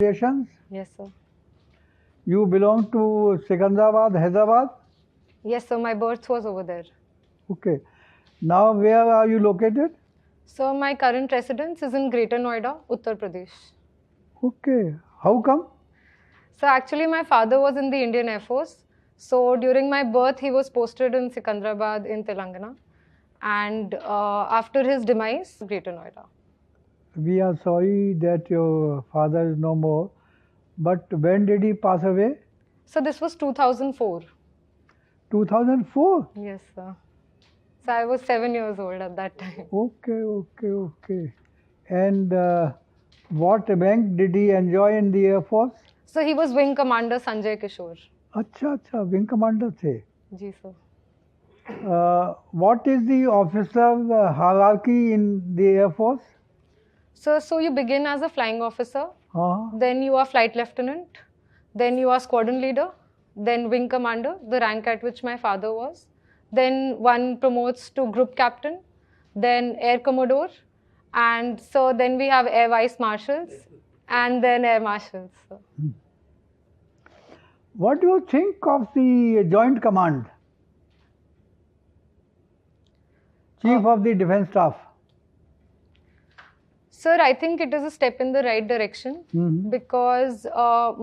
Congratulations. Yes, sir. You belong to Secunderabad, Hyderabad. Yes, sir. My birth was over there. Okay. Now, where are you located? So my current residence is in Greater Noida, Uttar Pradesh. Okay. How come? So actually, my father was in the Indian Air Force. So during my birth, he was posted in Secunderabad in Telangana, and after his demise, Greater Noida. We are sorry that your father is no more. But when did he pass away? So this was 2004. 2004? Yes, sir. So I was 7 years old at that time. Okay. And what rank did he enjoy in the Air Force? So he was Wing Commander Sanjay Kishore. अच्छा, wing commander थे. Ji, sir. What is the officer hierarchy in the Air Force? So you begin as a flying officer, Uh-huh. then you are flight lieutenant, then you are squadron leader, then wing commander, the rank at which my father was. Then one promotes to group captain, then air commodore, and so then we have air vice marshals, and then air marshals. So. What do you think of the Joint Command? Chief of the Defence Staff. Sir, I think it is a step in the right direction because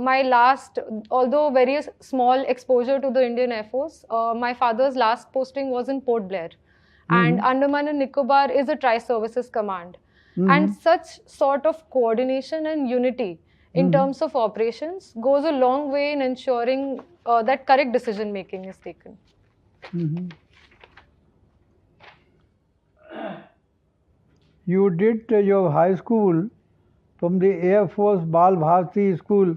my last, although very small exposure to the Indian Air Force, my father's last posting was in Port Blair. And Andaman and Nicobar is a tri-services command. And such sort of coordination and unity in terms of operations goes a long way in ensuring that correct decision making is taken. You did your high school from the Air Force Bal Bharati School.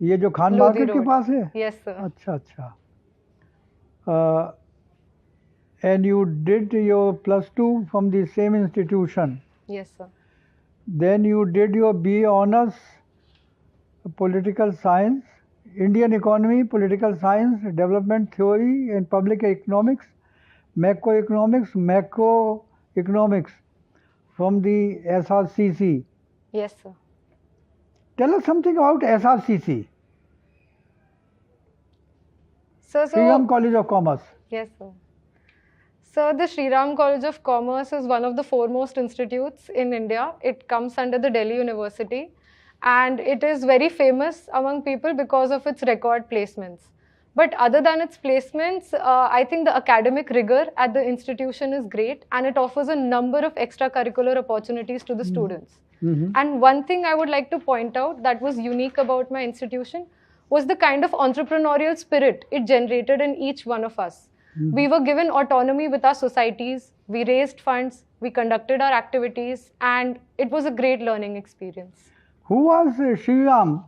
ये जो Khan market के पास है? Yes, sir. अच्छा. And you did your +2 from the same institution. Yes, sir. Then you did your BA Honours, Political Science, Indian Economy, Political Science, Development Theory and Public Economics, Macroeconomics from the SRCC. Yes, sir. Tell us something about SRCC. So, Sri Ram College of Commerce. Yes, sir. So the Sri Ram College of Commerce is one of the foremost institutes in India. It comes under the Delhi University and it is very famous among people because of its record placements. But other than its placements, I think the academic rigor at the institution is great and it offers a number of extracurricular opportunities to the students. And one thing I would like to point out that was unique about my institution was the kind of entrepreneurial spirit it generated in each one of us. We were given autonomy with our societies, we raised funds, we conducted our activities, and it was a great learning experience. Who was Sri Ram,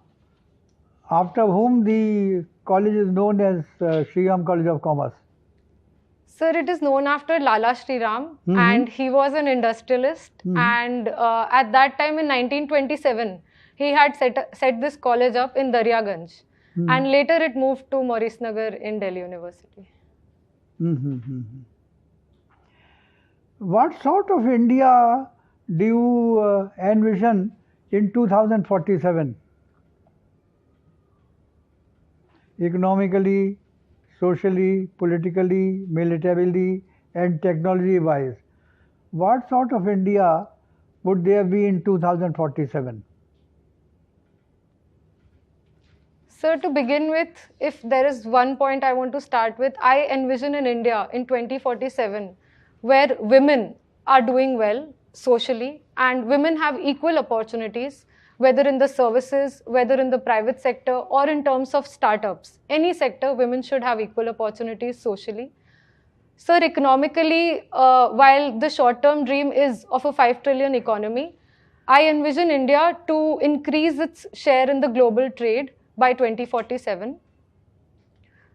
after whom the college is known as Sri Ram College of Commerce? Sir, it is known after Lala Sri Ram, and he was an industrialist. And at that time in 1927, he had set this college up in Daryaganj. And later it moved to Maurice Nagar in Delhi University. What sort of India do you envision in 2047? Economically, socially, politically, militarily, and technology-wise. What sort of India would there be in 2047? Sir, to begin with, if there is one point I want to start with, I envision an India in 2047 where women are doing well socially and women have equal opportunities, whether in the services, whether in the private sector or in terms of startups. Any sector, women should have equal opportunities socially. Sir, economically, while the short-term dream is of a 5 trillion economy, I envision India to increase its share in the global trade by 2047.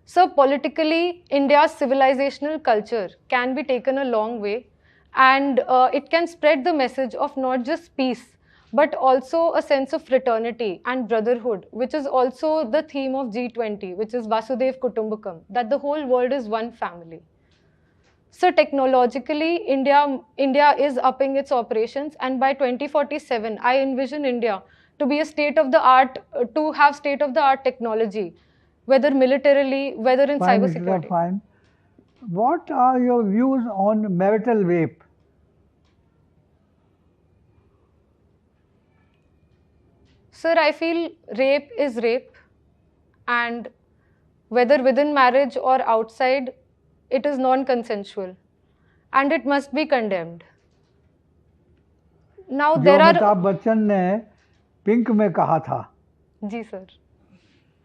So politically, India's civilizational culture can be taken a long way and it can spread the message of not just peace, but also a sense of fraternity and brotherhood, which is also the theme of G20, which is Vasudev Kutumbakam, that the whole world is one family. So technologically, India is upping its operations, and by 2047, I envision India to be a state of the art, to have state of the art technology, whether militarily, whether in Fine, Ishita, cybersecurity. fine. What are your views on marital rape? Sir, I feel rape is rape, and whether within marriage or outside, it is non-consensual, and it must be condemned. Now जो there are. Amitabh Bachchan ने pink में कहा था, जी sir.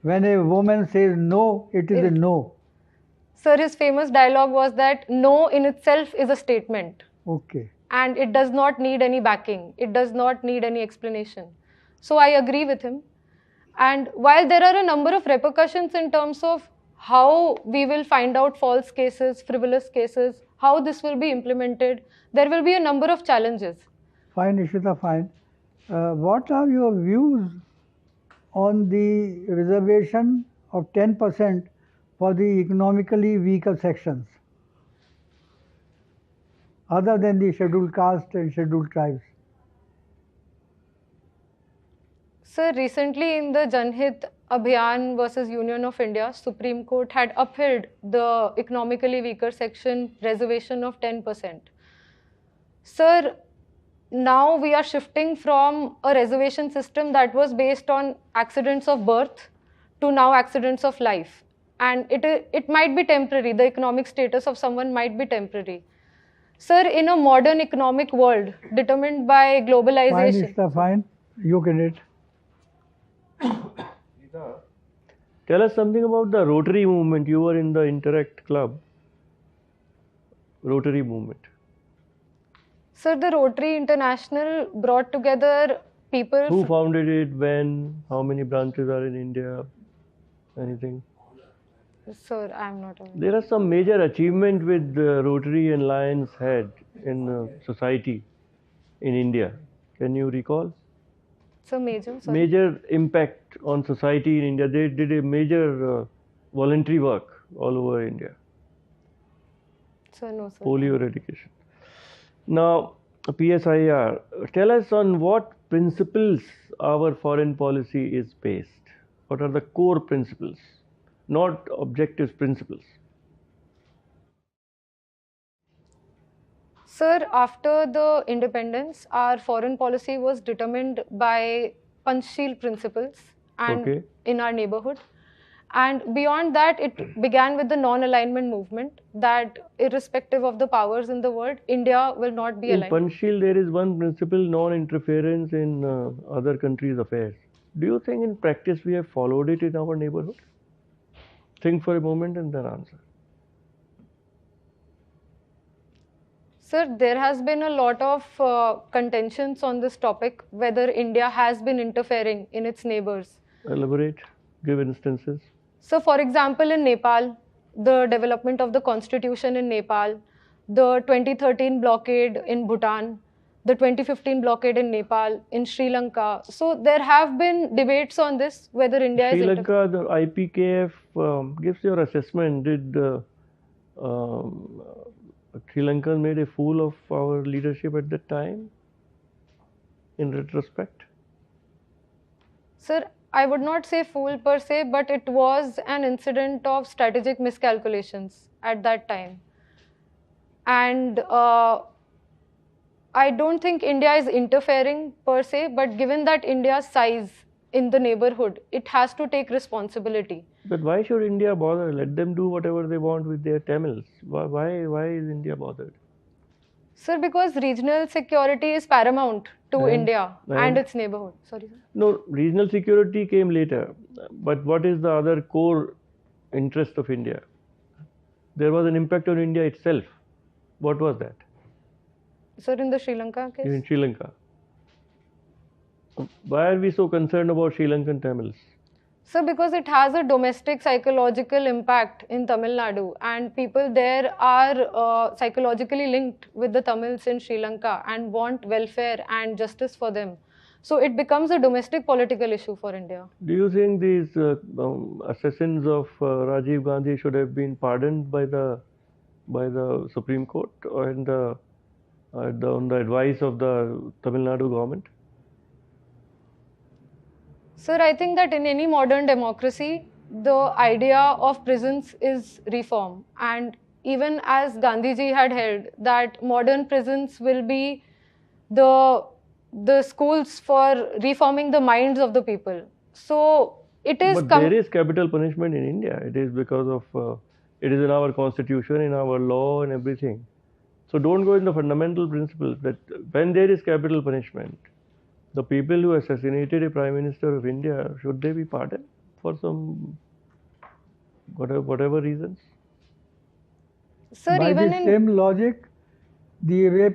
when a woman says no, it is a no. Sir, his famous dialogue was that no in itself is a statement. Okay. And it does not need any backing. It does not need any explanation. So I agree with him. And while there are a number of repercussions in terms of how we will find out false cases, frivolous cases, how this will be implemented, there will be a number of challenges. Fine, Ishita, fine. What are your views on the reservation of 10% for the economically weaker sections, other than the scheduled caste and scheduled tribes? Sir, recently in the Janhit Abhiyan versus Union of India, Supreme Court had upheld the economically weaker section reservation of 10%. Sir, now we are shifting from a reservation system that was based on accidents of birth to now accidents of life. And it might be temporary, the economic status of someone might be temporary. Sir, in a modern economic world determined by globalization. Fine, Ishita, fine. You get it. Tell us something about the Rotary movement. You were in the Interact Club. Rotary movement. Sir, the Rotary International brought together people. Who founded it? When? How many branches are in India? Anything? Sir, I am not aware. There are some major achievement with Rotary and Lions had in society in India. Can you recall? So major. Sorry. Major impact on society in India. They did a major voluntary work all over India. Sir, no, sir. Polio eradication. Now, PSIR, tell us on what principles our foreign policy is based. What are the core principles? Not objectives, principles. Sir, after the independence, our foreign policy was determined by Panchsheel principles and in our neighborhood. And beyond that, it began with the non-alignment movement that irrespective of the powers in the world, India will not be aligned. In Panchsheel, there is one principle, non-interference in other countries' affairs. Do you think in practice we have followed it in our neighborhood? Think for a moment and then answer. Sir, there has been a lot of contentions on this topic, whether India has been interfering in its neighbors. Elaborate, give instances. So, for example, in Nepal, the development of the constitution in Nepal, the 2013 blockade in Bhutan, the 2015 blockade in Nepal, in Sri Lanka. So, there have been debates on this, whether India Sri is Lanka, the IPKF gives your assessment. Did Sri Lanka made a fool of our leadership at that time, in retrospect? Sir, I would not say fool per se, but it was an incident of strategic miscalculations at that time. And I don't think India is interfering per se, but given that India's size in the neighborhood, it has to take responsibility. But why should India bother? Let them do whatever they want with their Tamils. Why is India bothered? Sir, because regional security is paramount to India and its neighborhood. Sorry, sir. No, regional security came later. But what is the other core interest of India? There was an impact on India itself. What was that? Sir, in the Sri Lanka case? In Sri Lanka. Why are we so concerned about Sri Lankan Tamils? Sir, because it has a domestic psychological impact in Tamil Nadu, and people there are psychologically linked with the Tamils in Sri Lanka and want welfare and justice for them. So it becomes a domestic political issue for India. Do you think these assassins of Rajiv Gandhi should have been pardoned by the Supreme Court and on the advice of the Tamil Nadu government? Sir, I think that in any modern democracy, the idea of prisons is reform. And even as Gandhiji had held that modern prisons will be the schools for reforming the minds of the people. So it is. But there is capital punishment in India. It is because of it is in our constitution, in our law, and everything. So don't go in the fundamental principle that when there is capital punishment, the people who assassinated a prime minister of India, should they be pardoned for some whatever reasons? Sir, By even the in same logic, the rape